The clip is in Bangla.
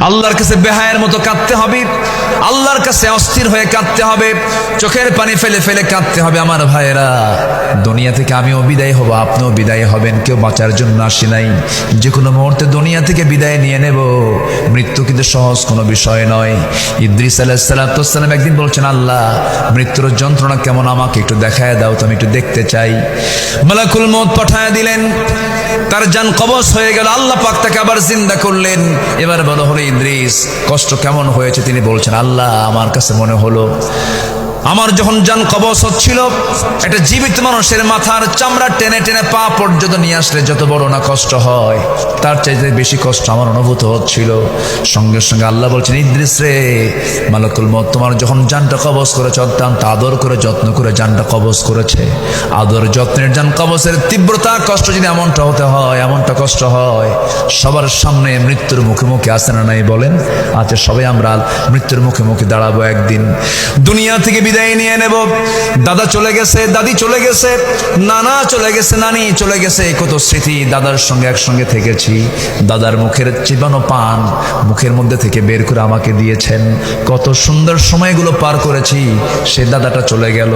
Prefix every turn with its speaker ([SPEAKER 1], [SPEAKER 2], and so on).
[SPEAKER 1] আল্লাহর কাছে বেহায়ের মতো কাঁদতে হবে, আল্লাহর কাছে অস্থির হয়ে কাঁদতে হবে, চোখের পানি ফেলে ফেলে কাঁদতে হবে। আমার ভাইয়েরা, দুনিয়া থেকে আমিও বিদায় হব, আপনিও বিদায় হবেন। কেউ বাঁচার জন্য আসি নাই, যে কোনো মুহূর্তে দুনিয়া থেকে বিদায় নিয়ে নেব। মৃত্যু কিন্তু সহজ কোনো বিষয় নয়। ইদ্রিস আলাইহিস সালাম একদিন বলছেন, আল্লাহ, মৃত্যুর যন্ত্রণা কেমন আমাকে একটু দেখায় দাও তো, আমি একটু দেখতে চাই। মালাকুল মউত পাঠায় দিলেন, তার জান কবজ হয়ে গেল। আল্লাহ পাক তাকে আবার জিন্দা করলেন। এবার বলা হলো, ইদ্রিস, কষ্ট কেমন হয়েছে? তিনি বলছেন, আল্লাহ, আমার কাছে মনে হলো আমার যখন জান কবজ হচ্ছিল, একটা জীবিত মানুষের মাথার চামড়া টেনে টেনে পা পর্যন্ত নিয়ে আসলে যত বড় না কষ্ট হয়, তার চাইতে বেশি কষ্ট আমার অনুভূত হচ্ছিল। সঙ্গে সঙ্গে আল্লাহ বলছেন, ইদ্রিস রে, মালাকুল মউত তোমার যখন জানটা কবজ করেছে, অত্যন্ত আদর করে যত্ন করে জানটা কবজ করেছে। আদর যত্নের জান কবজের তীব্রতা, কষ্ট যদি এমনটা হতে হয়, এমনটা কষ্ট হয়, সবার সামনে মৃত্যুর মুখে মুখে আসে না নাই বলেন? আচ্ছা, সবাই আমরা মৃত্যুর মুখে মুখে দাঁড়াবো একদিন। দুনিয়া থেকে বিদায় নিয়ে নেব। দাদা চলে গেছে, দাদি চলে গেছে, নানা চলে গেছে, নানি চলে গেছে। কত স্মৃতি দাদার সঙ্গে একসঙ্গে থেকেছি। দাদার মুখের চিবানো পান মুখের মধ্যে থেকে বের করে আমাকে দিয়েছেন। কত সুন্দর সময়গুলো পার করেছি। সে দাদাটা চলে গেল।